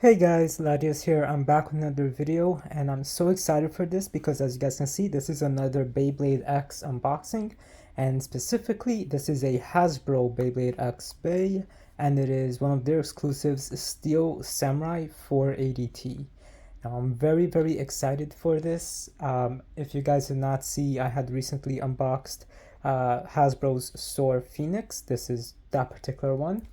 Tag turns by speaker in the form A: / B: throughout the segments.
A: Hey guys, Ladius here. I'm back with another video and I'm so excited for this because as you guys can see, this is another Beyblade X unboxing, and specifically this is a Hasbro Beyblade X Bay and it is one of their exclusives, Steel Samurai 480T. Now I'm very excited for this. If you guys did not see, I had recently unboxed Hasbro's Soar Phoenix. This is that particular one,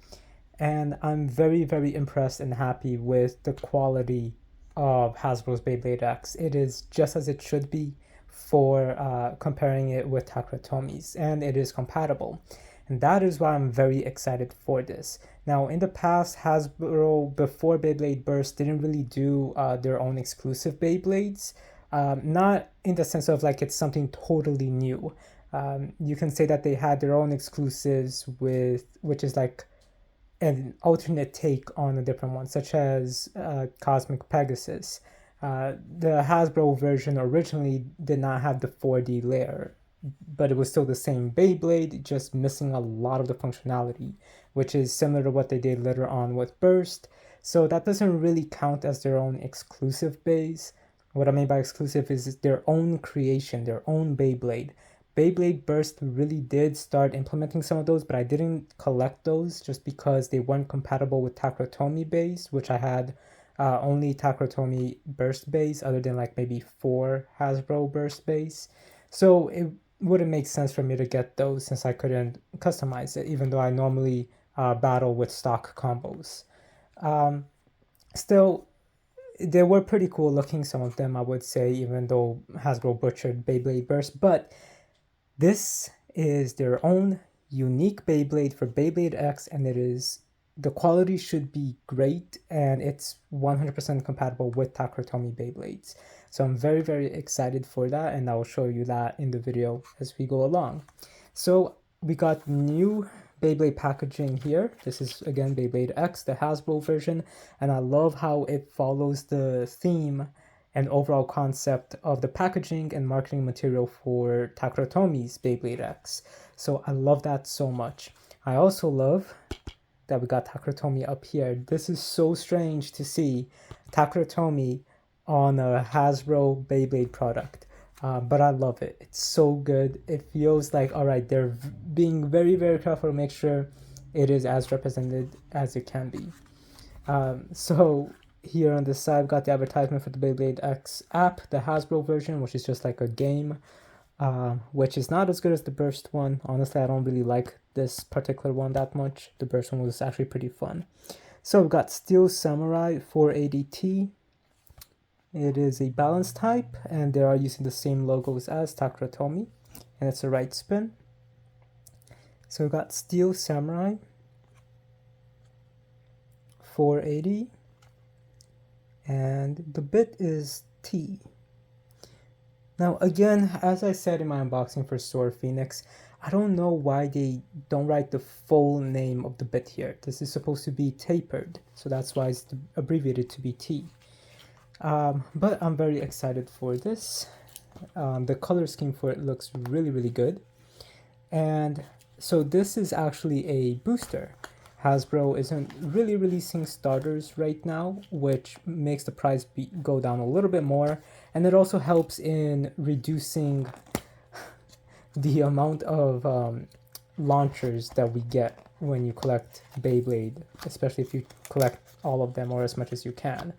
A: and I'm very impressed and happy with the quality of Hasbro's Beyblade X. It is just as it should be for comparing it with Takara Tomy's, and it is compatible. And that is why I'm very excited for this. Now, in the past, Hasbro, before Beyblade Burst, didn't really do their own exclusive Beyblades. Not in the sense of like it's something totally new. You can say that they had their own exclusives which is like an alternate take on a different one, such as Cosmic Pegasus. The Hasbro version originally did not have the 4D layer, but it was still the same Beyblade, just missing a lot of the functionality, which is similar to what they did later on with Burst. So that doesn't really count as their own exclusive Beys. What I mean by exclusive is their own creation, their own Beyblade. Beyblade Burst really did start implementing some of those, but I didn't collect those just because they weren't compatible with Takara Tomy Beys, which I had only Takara Tomy Burst Beys, other than like maybe 4 Hasbro Burst Beys. So it wouldn't make sense for me to get those since I couldn't customize it, even though I normally battle with stock combos. Still, they were pretty cool looking, some of them I would say, even though Hasbro butchered Beyblade Burst, but this is their own unique Beyblade for Beyblade X, and the quality should be great, and it's 100% compatible with Takara Tomy Beyblades. So I'm very excited for that, and I will show you that in the video as we go along. So we got new Beyblade packaging here. This is again Beyblade X, the Hasbro version, and I love how it follows the theme and overall concept of the packaging and marketing material for Takara Tomy's Beyblade X. So I love that so much. I also love that we got Takara Tomy up here. This is so strange to see Takara Tomy on a Hasbro Beyblade product. But I love it. It's so good. It feels like, all right, they're being very careful to make sure it is as represented as it can be. So here on the side, we've got the advertisement for the Beyblade X app, the Hasbro version, which is just like a game, which is not as good as the Burst one. Honestly, I don't really like this particular one that much. The Burst one was actually pretty fun. So we've got Steel Samurai 480T. It is a balance type, and they are using the same logos as Takara Tomy, and it's a right spin. So we've got Steel Samurai 480. And the bit is T. Now again, as I said in my unboxing for Soar Phoenix, I don't know why they don't write the full name of the bit here. This is supposed to be tapered, so that's why it's abbreviated to be T. But I'm very excited for this. The color scheme for it looks really good. And so this is actually a booster. Hasbro isn't really releasing starters right now, which makes the price go down a little bit more, and it also helps in reducing the amount of launchers that we get when you collect Beyblade, especially if you collect all of them or as much as you can.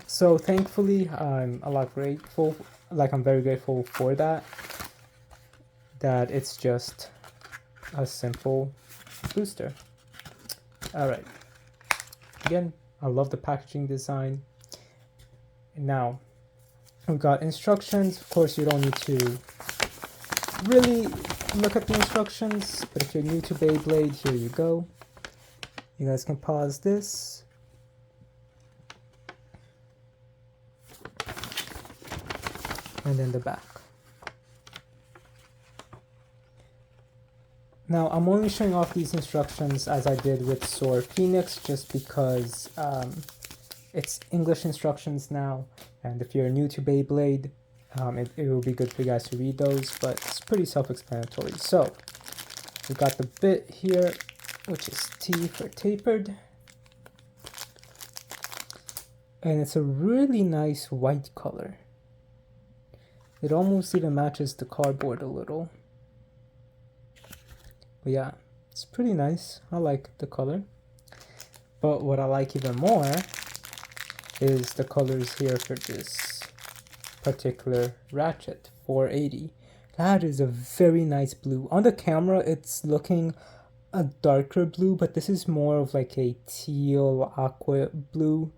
A: So thankfully, I'm very grateful for that it's just a simple booster. Alright, again, I love the packaging design. Now we've got instructions. Of course, you don't need to really look at the instructions, but if you're new to Beyblade, here you go. You guys can pause this. And then the back. Now, I'm only showing off these instructions as I did with Soar Phoenix, just because it's English instructions now, and if you're new to Beyblade, it will be good for you guys to read those, but it's pretty self-explanatory. So, we got the bit here, which is T for tapered. and it's a really nice white color. It almost even matches the cardboard a little. But yeah, it's pretty nice. I like the color. But what I like even more is the colors here for this particular ratchet, 480. That is a very nice blue. On the camera, it's looking a darker blue, but this is more of like a teal aqua blue,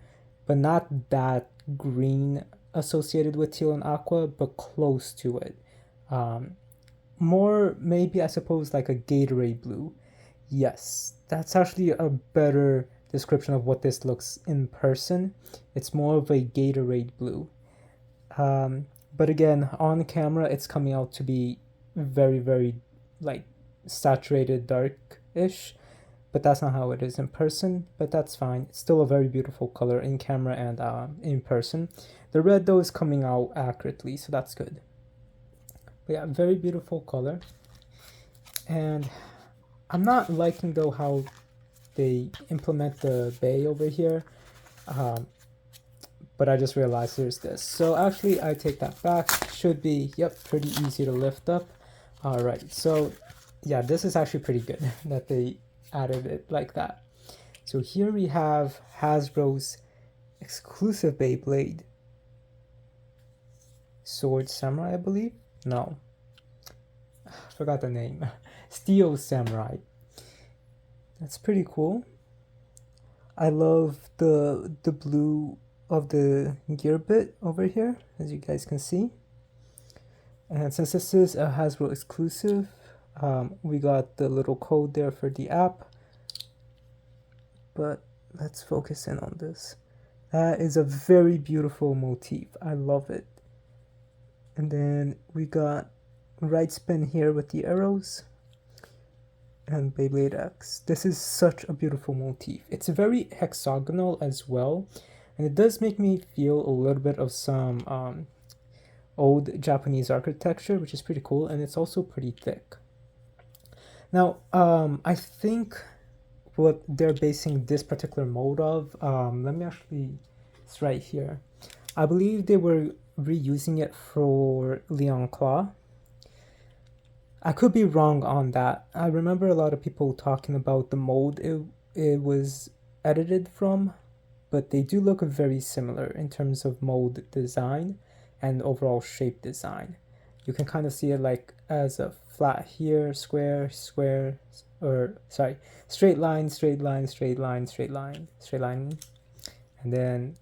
A: but not that green associated with teal and aqua, but close to it. More maybe I suppose like a Gatorade blue. Yes, that's actually a better description of what this looks in person. It's more of a Gatorade blue. But again, on camera, it's coming out to be very, very like saturated dark-ish, but that's not how it is in person, but that's fine. It's still a very beautiful color in camera and in person. The red though is coming out accurately, so that's good. But yeah, very beautiful color. And I'm not liking though how they implement the bay over here. But I just realized there's this. So actually I take that back. Should be, yep, pretty easy to lift up. All right, so yeah, this is actually pretty good that they added it like that. So here we have Hasbro's exclusive Beyblade Sword Samurai, I believe. No, I forgot the name. Steel Samurai. That's pretty cool. I love the blue of the gear bit over here, as you guys can see. And since this is a Hasbro exclusive, we got the little code there for the app. But let's focus in on this. That is a very beautiful motif. I love it. And then we got right spin here with the arrows and Beyblade X. This is such a beautiful motif. It's very hexagonal as well, and it does make me feel a little bit of some old Japanese architecture, which is pretty cool, and it's also pretty thick. Now, I think what they're basing this particular mode of, let me actually, it's right here. I believe they were reusing it for Leon Claw. I could be wrong on that. I remember a lot of people talking about the mold it was edited from, but they do look very similar in terms of mold design and overall shape design. You can kind of see it like as a flat here, square, square, or sorry, straight line, straight line, straight line, straight line, straight line. And then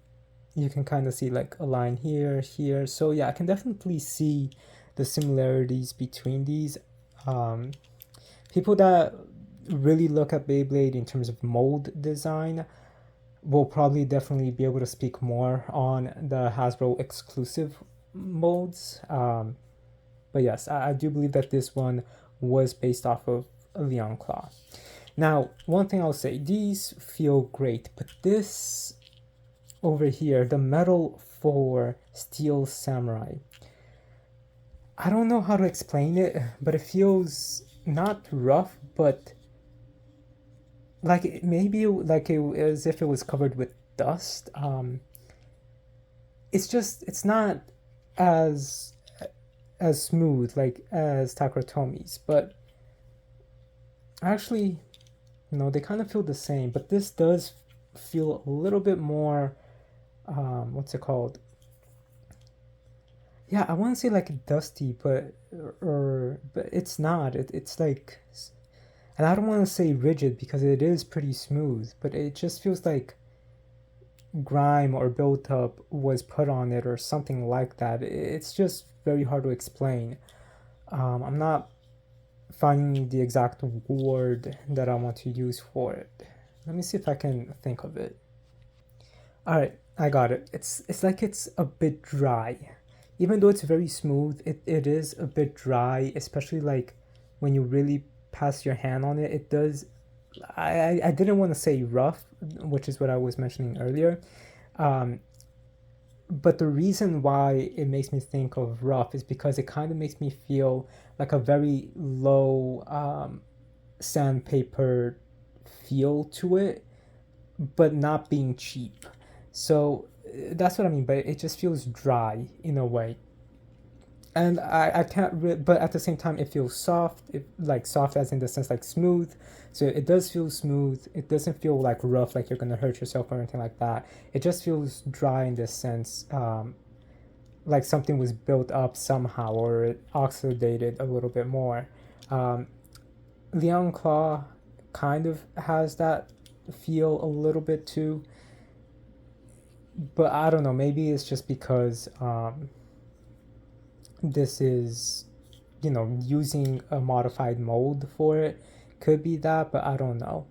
A: you can kind of see like a line here, here. So yeah, I can definitely see the similarities between these. People that really look at Beyblade in terms of mold design will probably definitely be able to speak more on the Hasbro exclusive molds. But yes, I do believe that this one was based off of a Leon Claw. Now, one thing I'll say, these feel great, but this over here, the metal for Steel Samurai, I don't know how to explain it, but it feels not rough, but like maybe like as if it was covered with dust. It's not as smooth like as Takara Tomy's, but actually, they kind of feel the same. But this does feel a little bit more, what's it called? Yeah, I want to say like dusty, but it's not. It's like, and I don't want to say rigid because it is pretty smooth, but it just feels like grime or built up was put on it or something like that. It's just very hard to explain. I'm not finding the exact word that I want to use for it. Let me see if I can think of it. All right, I got it. It's like it's a bit dry. Even though it's very smooth, it is a bit dry, especially like when you really pass your hand on it. It does, I didn't want to say rough, which is what I was mentioning earlier. But the reason why it makes me think of rough is because it kind of makes me feel like a very low sandpaper feel to it, but not being cheap. So that's what I mean, but it just feels dry in a way. And I can't but at the same time it feels soft, like soft as in the sense like smooth. So it does feel smooth. It doesn't feel like rough, like you're gonna hurt yourself or anything like that. It just feels dry in this sense, like something was built up somehow or it oxidated a little bit more. um, Leon Claw kind of has that feel a little bit too, but I don't know, maybe it's just because this is, you know, using a modified mold for it. Could be that, but I don't know.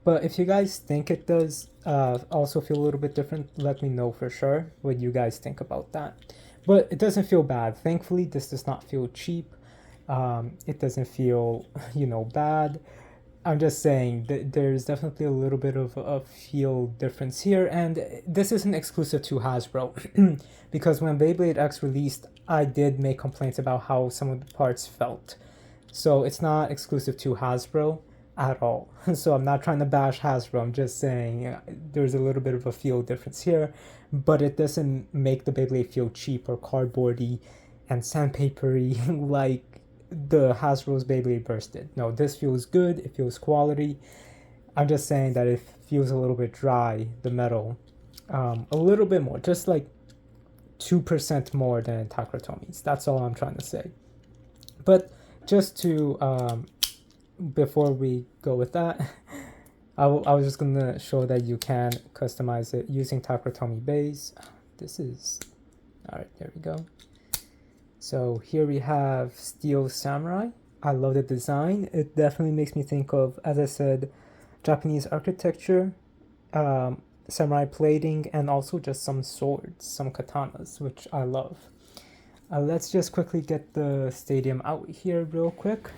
A: But if you guys think it does also feel a little bit different, let me know for sure what you guys think about that. But it doesn't feel bad. Thankfully, this does not feel cheap. It doesn't feel, you know, bad. I'm just saying that there's definitely a little bit of a feel difference here, and this isn't exclusive to Hasbro because when Beyblade X released, I did make complaints about how some of the parts felt. So it's not exclusive to Hasbro at all. So I'm not trying to bash Hasbro. I'm just saying there's a little bit of a feel difference here, but it doesn't make the Beyblade feel cheap or cardboardy and sandpapery like the Hasbro's Beyblade Burst did. No, this feels good. It feels quality. I'm just saying that it feels a little bit dry, the metal, a little bit more, just like 2% more than Takara Tomy's. That's all I'm trying to say. But just to before we go with that, I was just gonna show that you can customize it using Takara Tomy Beys. This is all right. There we go. So here we have Steel Samurai. I love the design. It definitely makes me think of, as I said, Japanese architecture, samurai plating, and also just some swords, some katanas, which I love. Let's just quickly get the stadium out here real quick.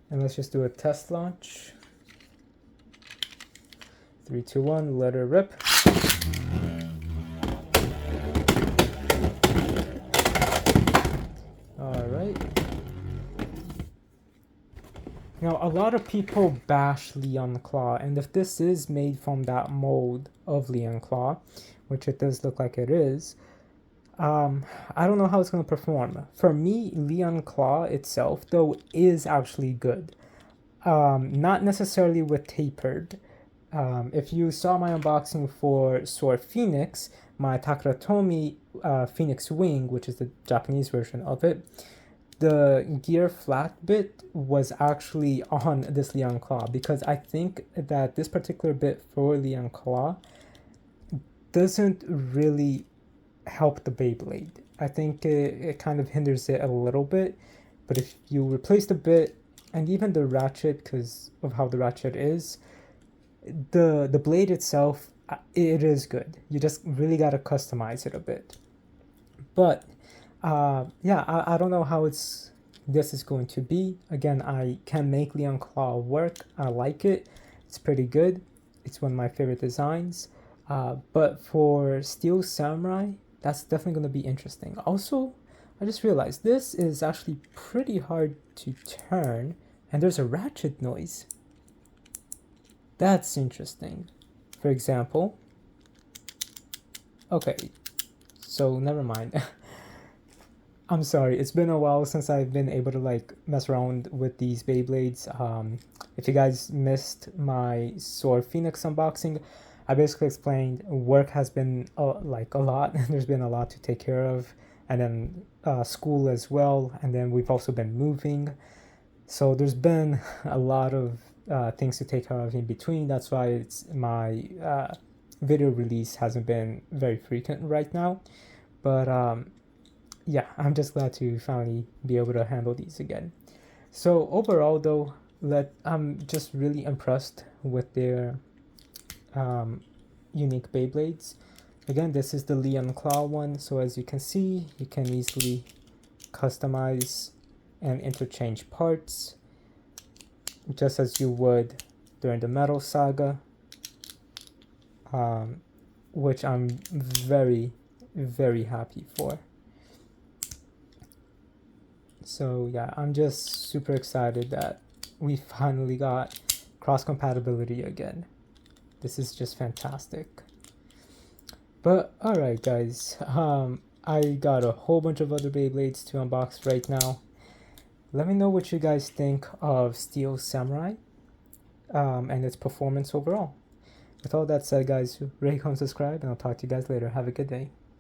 A: And let's just do a test launch. 3, 2, 1, let her rip. Now, a lot of people bash Leon Claw, and if this is made from that mold of Leon Claw, which it does look like it is, I don't know how it's going to perform. For me, Leon Claw itself, though, is actually good. Not necessarily with tapered. If you saw my unboxing for Sword Phoenix, my Takara Tomy Phoenix Wing, which is the Japanese version of it, the gear flat bit was actually on this Leon Claw, because I think that this particular bit for Leon Claw doesn't really help the Beyblade. I think it kind of hinders it a little bit, but if you replace the bit and even the ratchet, because of how the ratchet is, the blade itself, it is good. You just really got to customize it a bit. But yeah, I don't know how this is going to be. Again, I can make Leon Claw work. I like it. It's pretty good. It's one of my favorite designs. But for Steel Samurai, that's definitely going to be interesting. Also, I just realized this is actually pretty hard to turn, and there's a ratchet noise. That's interesting. For example, okay, so never mind. I'm sorry, it's been a while since I've been able to like mess around with these Beyblades. If you guys missed my Sword Phoenix unboxing, I basically explained work has been like a lot. There's been a lot to take care of, and then school as well, and then we've also been moving. So there's been a lot of things to take care of in between. That's why it's my video release hasn't been very frequent right now. But yeah, I'm just glad to finally be able to handle these again. So overall though, I'm just really impressed with their unique Beyblades. Again, this is the Leon Claw one, so as you can see, you can easily customize and interchange parts just as you would during the Metal Saga, which I'm very, very happy for. So yeah, I'm just super excited that we finally got cross compatibility again. This is just fantastic. But alright guys, I got a whole bunch of other Beyblades to unbox right now. Let me know what you guys think of Steel Samurai and its performance overall. With all that said guys, rate, comment, subscribe, and I'll talk to you guys later. Have a good day.